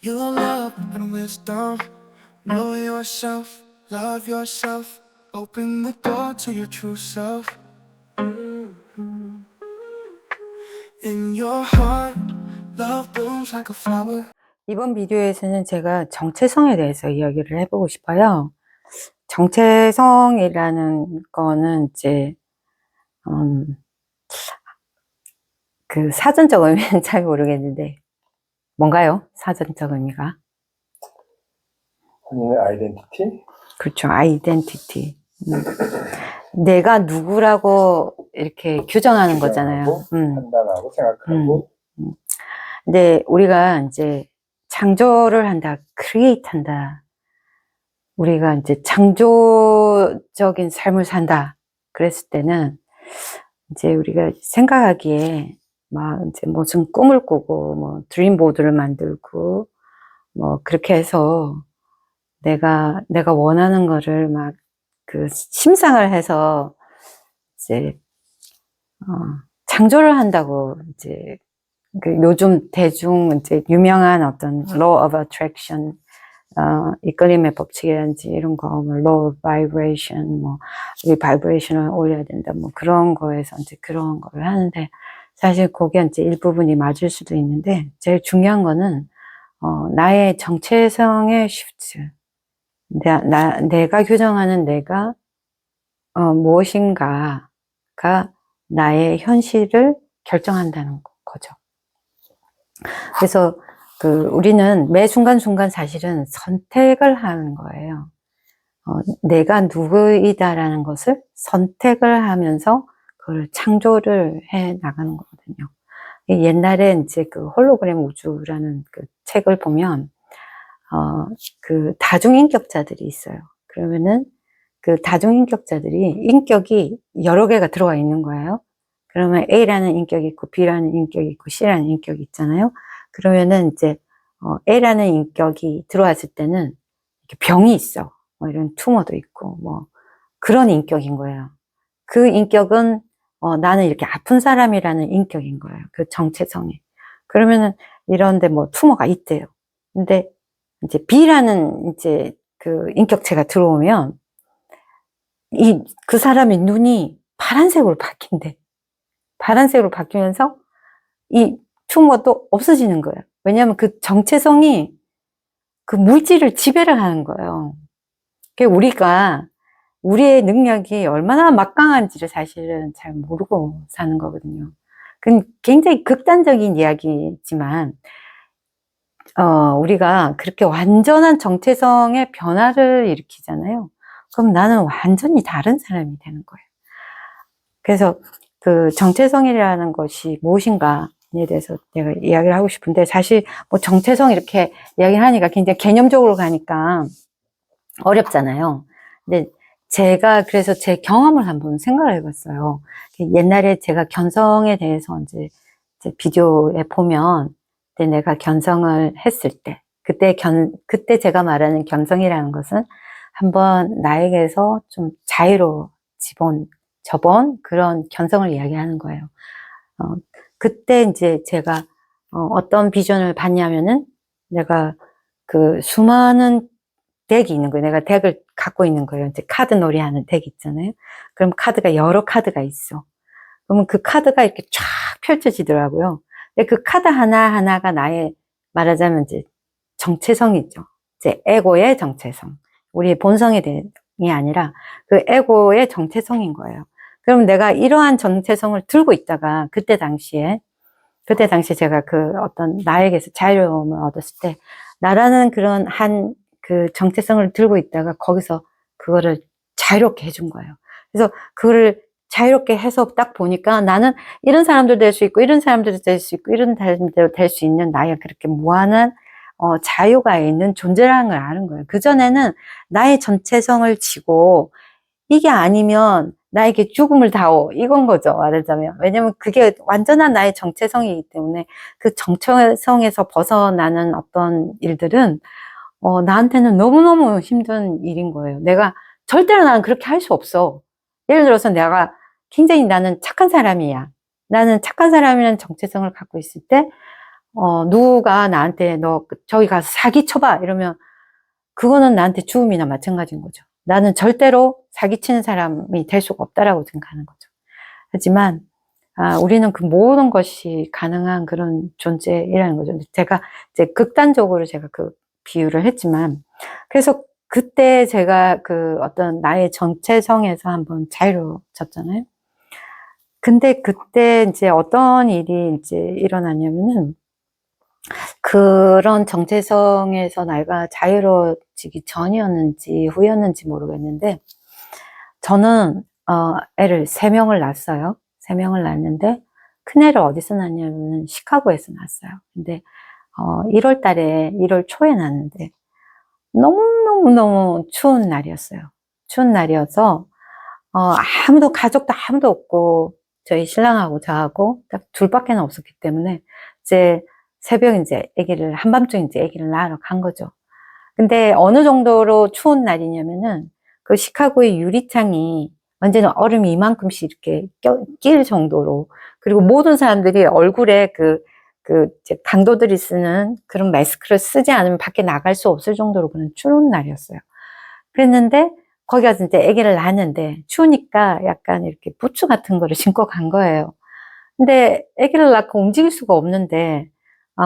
Your love and wisdom. Know yourself, love yourself. Open the door to your true self. In your heart, love blooms like a flower. 이번 비디오에서는 제가 정체성에 대해서 이야기를 해보고 싶어요. 정체성이라는 거는 이제 그 사전적 의미는 잘 모르겠는데 뭔가요? 사전적 의미가? 본인의 아이덴티티? 그렇죠. 아이덴티티. 내가 누구라고 이렇게 규정하는 거잖아요. 판단하고 생각하고. 근데 우리가 이제 창조를 한다, 크리에이트 한다. 우리가 이제 창조적인 삶을 산다. 그랬을 때는 이제 우리가 생각하기에 막 이제 무슨 꿈을 꾸고 뭐 드림보드를 만들고 뭐 그렇게 해서 내가 원하는 거를 막 그 심상을 해서 이제 창조를 한다고 이제 그 요즘 대중 이제 유명한 어떤 law of attraction 이끌림의 법칙이라든지 이런 거, 뭐 law of vibration, 뭐 우리 바이브레이션을 올려야 된다, 뭐 그런 거에서 이제 그런 거를 하는데 사실 그게 이제 일부분이 맞을 수도 있는데 제일 중요한 거는 나의 정체성의 shift. 내가 규정하는 내가 무엇인가가 나의 현실을 결정한다는 거죠. 그래서 우리는 매 순간순간 사실은 선택을 하는 거예요. 내가 누구이다라는 것을 선택을 하면서 그걸 창조를 해 나가는 거거든요. 옛날에 이제 그 홀로그램 우주라는 그 책을 보면, 그 다중인격자들이 있어요. 그러면은 그 다중인격자들이 인격이 여러 개가 들어가 있는 거예요. 그러면 A라는 인격이 있고 B라는 인격이 있고 C라는 인격이 있잖아요. 그러면은 이제 A라는 인격이 들어왔을 때는 이렇게 병이 있어. 뭐 이런 투머도 있고 뭐 그런 인격인 거예요. 그 인격은 나는 이렇게 아픈 사람이라는 인격인 거예요. 그 정체성이. 그러면은 이런데 뭐 투머가 있대요. 근데 이제 B라는 이제 그 인격체가 들어오면 그 사람의 눈이 파란색으로 바뀐대. 파란색으로 바뀌면서 이 tumor도 없어지는 거예요. 왜냐하면 그 정체성이 그 물질을 지배를 하는 거예요. 우리가 우리의 능력이 얼마나 막강한지를 사실은 잘 모르고 사는 거거든요. 그건 굉장히 극단적인 이야기지만 우리가 그렇게 완전한 정체성의 변화를 일으키잖아요. 그럼 나는 완전히 다른 사람이 되는 거예요. 그래서 그 정체성이라는 것이 무엇인가에 대해서 내가 이야기를 하고 싶은데 사실 뭐 정체성 이렇게 이야기를 하니까 굉장히 개념적으로 가니까 어렵잖아요. 근데 제가 그래서 제 경험을 한번 생각을 해봤어요. 옛날에 제가 견성에 대해서 이제 비디오에 보면 그때 내가 견성을 했을 때 그때 제가 말하는 견성이라는 것은 한번 나에게서 좀 자본 그런 견성을 이야기하는 거예요. 그때 이제 제가 어떤 비전을 봤냐면은 내가 그 수많은 덱이 있는 거예요. 내가 덱을 갖고 있는 거예요. 이제 카드 놀이 하는 덱 있잖아요. 그럼 카드가 여러 카드가 있어. 그러면 그 카드가 이렇게 쫙 펼쳐지더라고요. 근데 그 카드 하나하나가 나의 말하자면 이제 정체성이죠. 이제 에고의 정체성. 우리의 본성에 대한 이 아니라 그 에고의 정체성인 거예요. 그럼 내가 이러한 정체성을 들고 있다가 그때 당시에 제가 그 어떤 나에게서 자유로움을 얻었을 때 나라는 그런 그 정체성을 들고 있다가 거기서 그거를 자유롭게 해준 거예요. 그래서 그거를 자유롭게 해서 딱 보니까 나는 이런 사람도 될 수 있고 이런 사람들도 될 수 있고 이런 사람들도 될 수 있는 나의 그렇게 무한한 자유가 있는 존재라는 걸 아는 거예요. 그전에는 나의 정체성을 지고 이게 아니면 나에게 죽음을 다오 이건 거죠, 말하자면. 왜냐면 그게 완전한 나의 정체성이기 때문에 그 정체성에서 벗어나는 어떤 일들은 나한테는 너무너무 힘든 일인 거예요. 내가 절대로 나는 그렇게 할 수 없어. 예를 들어서 내가 굉장히 나는 착한 사람이야. 나는 착한 사람이라는 정체성을 갖고 있을 때 누가 나한테 너 저기 가서 사기 쳐봐 이러면 그거는 나한테 죽음이나 마찬가지인 거죠. 나는 절대로 사기치는 사람이 될 수가 없다라고 생각하는 거죠. 하지만 우리는 그 모든 것이 가능한 그런 존재이라는 거죠. 제가 이제 극단적으로 제가 그 비유를 했지만, 그래서 그때 제가 그 어떤 나의 정체성에서 한번 자유로워졌잖아요. 근데 그때 이제 어떤 일이 이제 일어나냐면은, 그런 정체성에서 내가 자유로워지기 전이었는지 후였는지 모르겠는데, 저는 애를 3명을 낳았어요. 3명을 낳았는데 큰애를 어디서 낳냐면 시카고에서 낳았어요. 근데 1월 달에 1월 초에 낳았는데 너무너무 추운 날이었어요. 추운 날이어서 아무도 가족도 아무도 없고 저희 신랑하고 저하고 딱 둘밖에 없었기 때문에 이제 새벽 이제 아기를 한밤중 이제 아기를 낳으러 간 거죠. 근데 어느 정도로 추운 날이냐면은 그 시카고의 유리창이 완전히 얼음이 이만큼씩 이렇게 낄 정도로, 그리고 모든 사람들이 얼굴에 이제 강도들이 쓰는 그런 마스크를 쓰지 않으면 밖에 나갈 수 없을 정도로 그런 추운 날이었어요. 그랬는데 거기 가서 이제 아기를 낳았는데 추우니까 약간 이렇게 부츠 같은 거를 신고 간 거예요. 근데 아기를 낳고 움직일 수가 없는데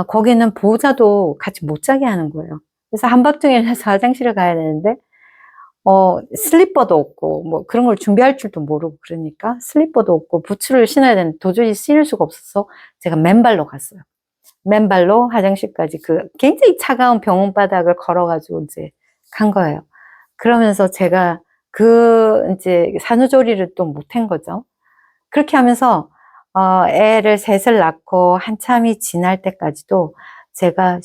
거기는 보호자도 같이 못 자게 하는 거예요. 그래서 한밤중에 일어나서 화장실을 가야 되는데 슬리퍼도 없고 뭐 그런 걸 준비할 줄도 모르고, 그러니까 슬리퍼도 없고 부츠를 신어야 되는데 도저히 신을 수가 없어서 제가 맨발로 갔어요. 맨발로 화장실까지 그 굉장히 차가운 병원 바닥을 걸어가지고 이제 간 거예요. 그러면서 제가 이제 산후조리를 또 못한 거죠. 그렇게 하면서 애를 셋을 낳고 한참이 지날 때까지도 제가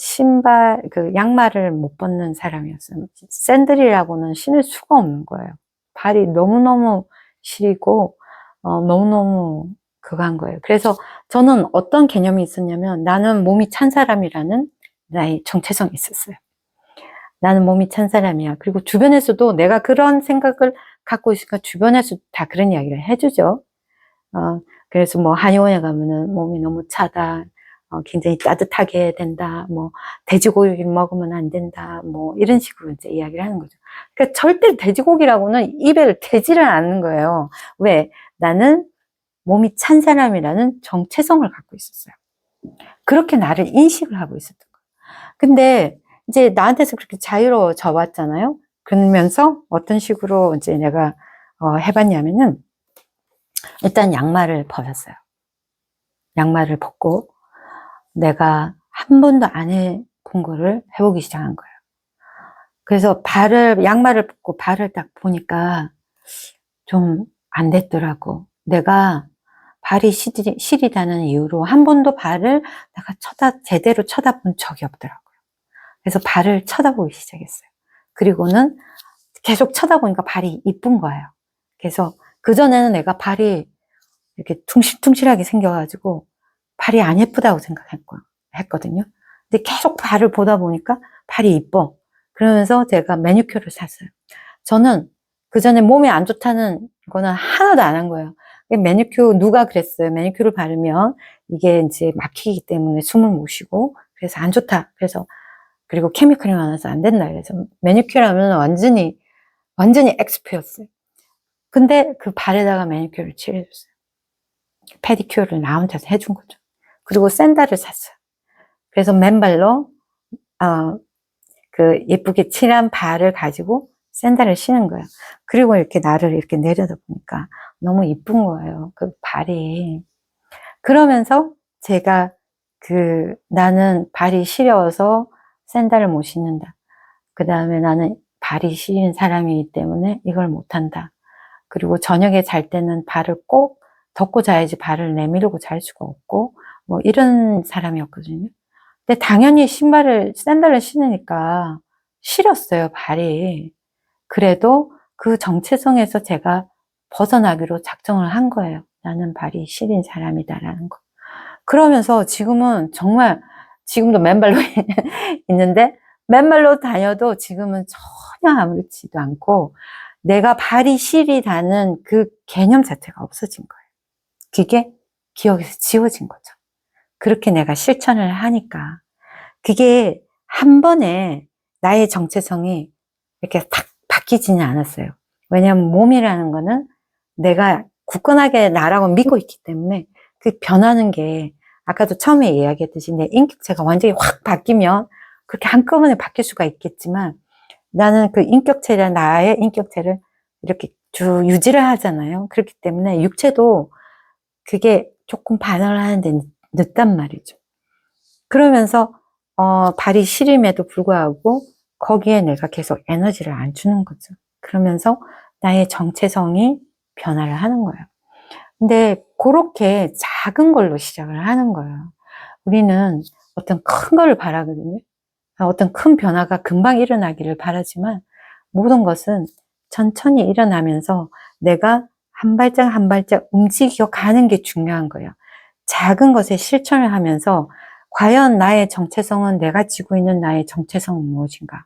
양말을 못 벗는 사람이었어요. 샌들이라고는 신을 수가 없는 거예요. 발이 너무너무 시리고, 너무너무 그거 한 거예요. 그래서 저는 어떤 개념이 있었냐면, 나는 몸이 찬 사람이라는 나의 정체성이 있었어요. 나는 몸이 찬 사람이야. 그리고 주변에서도 내가 그런 생각을 갖고 있으니까 주변에서 다 그런 이야기를 해주죠. 그래서 뭐 한의원에 가면은 몸이 너무 차다, 굉장히 따뜻하게 해야 된다, 뭐 돼지고기 먹으면 안 된다, 뭐 이런 식으로 이제 이야기를 하는 거죠. 그러니까 절대 돼지고기라고는 입에 대지를 않는 거예요. 왜? 나는 몸이 찬 사람이라는 정체성을 갖고 있었어요. 그렇게 나를 인식을 하고 있었던 거예요. 근데 이제 나한테서 그렇게 자유로워져 왔잖아요. 그러면서 어떤 식으로 이제 내가 해봤냐면은, 일단 양말을 벗었어요. 양말을 벗고 내가 한 번도 안 해본 거를 해보기 시작한 거예요. 그래서 양말을 벗고 발을 딱 보니까 좀 안 됐더라고. 내가 발이 시리다는 이유로 한 번도 발을 내가 제대로 쳐다본 적이 없더라고요. 그래서 발을 쳐다보기 시작했어요. 그리고는 계속 쳐다보니까 발이 이쁜 거예요. 그래서 그전에는 내가 발이 이렇게 퉁실퉁실하게 생겨가지고 발이 안 예쁘다고 생각했거든요. 근데 계속 발을 보다 보니까 발이 이뻐. 그러면서 제가 매니큐어를 샀어요. 저는 그전에 몸에 안 좋다는 거는 하나도 안 한 거예요. 누가 그랬어요. 매니큐어를 바르면 이게 이제 막히기 때문에 숨을 못 쉬고, 그래서 안 좋다. 그리고 케미컬이 많아서 안 된다. 그래서 매니큐어를 하면 완전히 엑스피였어요. 근데 그 발에다가 매니큐어를 칠해줬어요. 페디큐어를 나한테서 해준 거죠. 그리고 샌들을 샀어요. 그래서 맨발로 예쁘게 칠한 발을 가지고 샌들을 신은 거예요. 그리고 이렇게 나를 이렇게 내려다보니까 너무 이쁜 거예요. 그 발이. 그러면서 제가 나는 발이 시려워서 샌들을 못 신는다. 그 다음에 나는 발이 시린 사람이기 때문에 이걸 못한다. 그리고 저녁에 잘 때는 발을 꼭 덮고 자야지 발을 내밀고 잘 수가 없고, 뭐 이런 사람이었거든요. 근데 당연히 샌들을 신으니까 시렸어요, 발이. 그래도 그 정체성에서 제가 벗어나기로 작정을 한 거예요. 나는 발이 시린 사람이다라는 거. 그러면서 지금도 맨발로 있는데, 맨발로 다녀도 지금은 전혀 아무렇지도 않고, 내가 발이 시리다는 그 개념 자체가 없어진 거예요. 그게 기억에서 지워진 거죠. 그렇게 내가 실천을 하니까. 그게 한 번에 나의 정체성이 이렇게 탁 바뀌지는 않았어요. 왜냐하면 몸이라는 거는 내가 굳건하게 나라고 믿고 있기 때문에 그 변하는 게 아까도 처음에 이야기했듯이 내 인격체가 완전히 확 바뀌면 그렇게 한꺼번에 바뀔 수가 있겠지만 나는 그 인격체를, 나의 인격체를 이렇게 쭉 유지를 하잖아요. 그렇기 때문에 육체도 그게 조금 반응을 하는데 늦단 말이죠. 그러면서 발이 시림에도 불구하고 거기에 내가 계속 에너지를 안 주는 거죠. 그러면서 나의 정체성이 변화를 하는 거예요. 근데 그렇게 작은 걸로 시작을 하는 거예요. 우리는 어떤 큰 거를 바라거든요. 어떤 큰 변화가 금방 일어나기를 바라지만 모든 것은 천천히 일어나면서 내가 한 발짝 한 발짝 움직여 가는 게 중요한 거예요. 작은 것에 실천을 하면서 과연 나의 정체성은, 내가 지고 있는 나의 정체성은 무엇인가?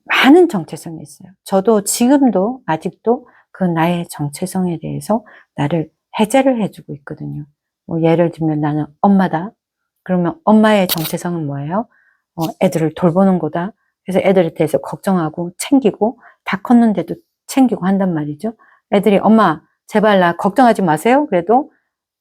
많은 정체성이 있어요. 저도 지금도 아직도 그 나의 정체성에 대해서 나를 해제를 해주고 있거든요. 뭐 예를 들면 나는 엄마다. 그러면 엄마의 정체성은 뭐예요? 애들을 돌보는 거다. 그래서 애들에 대해서 걱정하고 챙기고 다 컸는데도 챙기고 한단 말이죠. 애들이 엄마 제발 나 걱정하지 마세요. 그래도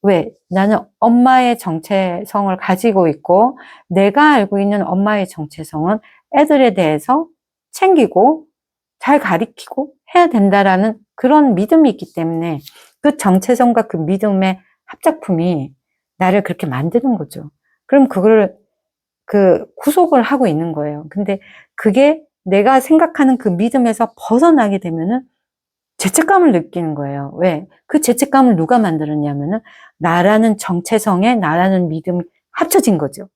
왜? 나는 엄마의 정체성을 가지고 있고 내가 알고 있는 엄마의 정체성은 애들에 대해서 챙기고 잘 가리키고 해야 된다라는 그런 믿음이 있기 때문에 그 정체성과 그 믿음의 합작품이 나를 그렇게 만드는 거죠. 그럼 그거를 구속을 하고 있는 거예요. 근데 그게 내가 생각하는 그 믿음에서 벗어나게 되면은 죄책감을 느끼는 거예요. 왜? 그 죄책감을 누가 만들었냐면은 나라는 정체성에 나라는 믿음이 합쳐진 거죠.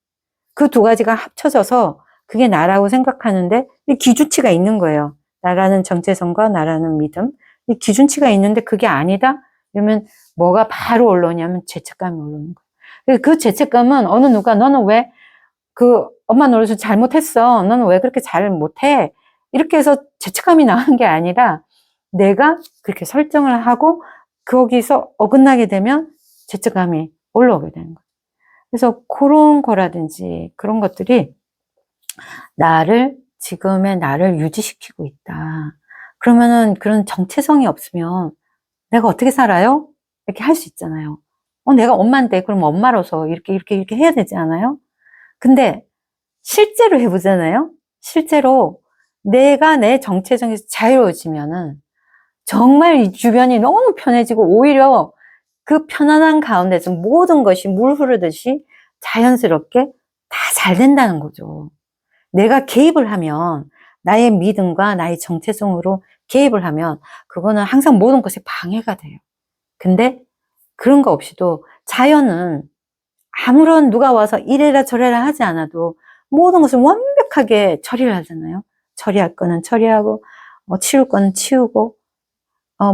그 두 가지가 합쳐져서 그게 나라고 생각하는데 이 기준치가 있는 거예요. 나라는 정체성과 나라는 믿음. 이 기준치가 있는데 그게 아니다? 그러면 뭐가 바로 올라오냐면 죄책감이 올라오는 거예요. 그 죄책감은 어느 누가 너는 왜 엄마 노릇을 잘못했어. 너는 왜 그렇게 잘 못해? 이렇게 해서 죄책감이 나는 게 아니라 내가 그렇게 설정을 하고 거기서 어긋나게 되면 죄책감이 올라오게 되는 거예요. 그래서 그런 거라든지 그런 것들이 지금의 나를 유지시키고 있다. 그러면은 그런 정체성이 없으면 내가 어떻게 살아요? 이렇게 할 수 있잖아요. 내가 엄마인데 그럼 엄마로서 이렇게 해야 되지 않아요? 근데 실제로 해보잖아요. 실제로 내가 내 정체성에서 자유로워지면은 정말 이 주변이 너무 편해지고 오히려 그 편안한 가운데서 모든 것이 물 흐르듯이 자연스럽게 다 잘 된다는 거죠. 내가 개입을 하면 나의 믿음과 나의 정체성으로 개입을 하면 그거는 항상 모든 것에 방해가 돼요. 근데 그런 거 없이도 자연은 아무런 누가 와서 이래라 저래라 하지 않아도 모든 것을 완벽하게 처리를 하잖아요. 처리할 거는 처리하고 치울 거는 치우고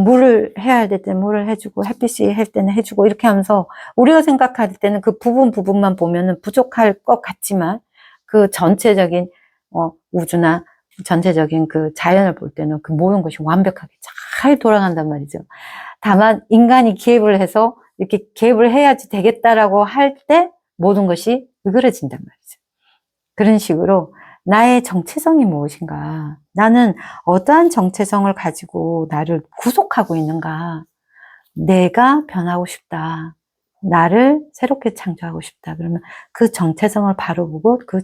물을 해야 할 때는 물을 해주고 햇빛이 할 때는 해주고 이렇게 하면서 우리가 생각할 때는 그 부분만 보면은 부족할 것 같지만 그 전체적인 우주나 전체적인 그 자연을 볼 때는 그 모든 것이 완벽하게 잘 돌아간단 말이죠. 다만 인간이 개입을 해서 이렇게 개입을 해야지 되겠다라고 할 때 모든 것이 으그러진단 말이죠. 그런 식으로 나의 정체성이 무엇인가? 나는 어떠한 정체성을 가지고 나를 구속하고 있는가? 내가 변하고 싶다. 나를 새롭게 창조하고 싶다. 그러면 그 정체성을 바로 보고 그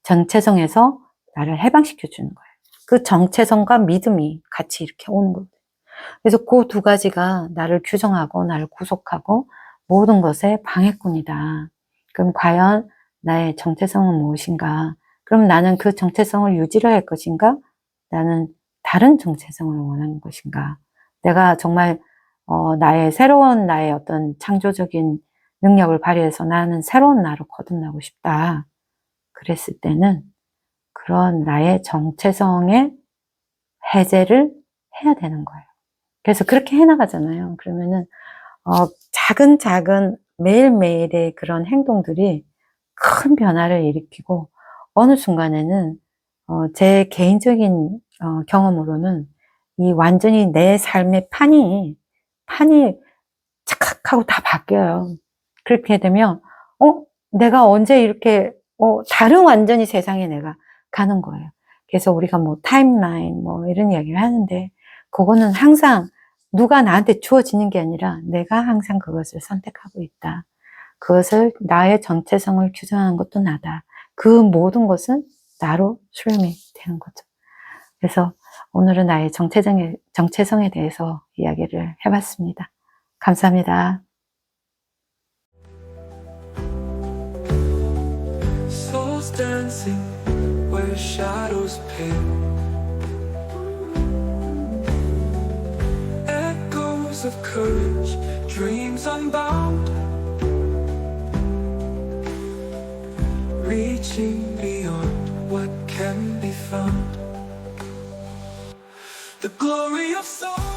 정체성에서 나를 해방시켜 주는 거예요. 그 정체성과 믿음이 같이 이렇게 오는 거예요. 그래서 그 두 가지가 나를 규정하고 나를 구속하고 모든 것의 방해꾼이다. 그럼 과연 나의 정체성은 무엇인가? 그럼 나는 그 정체성을 유지를 할 것인가? 나는 다른 정체성을 원하는 것인가? 내가 정말 새로운 나의 어떤 창조적인 능력을 발휘해서 나는 새로운 나로 거듭나고 싶다. 그랬을 때는 그런 나의 정체성의 해제를 해야 되는 거예요. 그래서 그렇게 해나가잖아요. 그러면은 작은 매일매일의 그런 행동들이 큰 변화를 일으키고 어느 순간에는 제 개인적인 경험으로는 이 완전히 내 삶의 판이 하고 다 바뀌어요. 그렇게 되면 내가 언제 이렇게 다른 완전히 세상에 내가 가는 거예요. 그래서 우리가 뭐 타임라인 뭐 이런 이야기를 하는데 그거는 항상 누가 나한테 주어지는 게 아니라 내가 항상 그것을 선택하고 있다. 그것을 나의 정체성을 규정하는 것도 나다. 그 모든 것은 나로 수렴이 되는 거죠. 그래서 오늘은 나의 정체성에 대해서 이야기를 해봤습니다. 감사합니다. Souls dancing where shadows pale. Echoes of courage, dreams unbound. Reaching beyond what can be found. The glory of soul.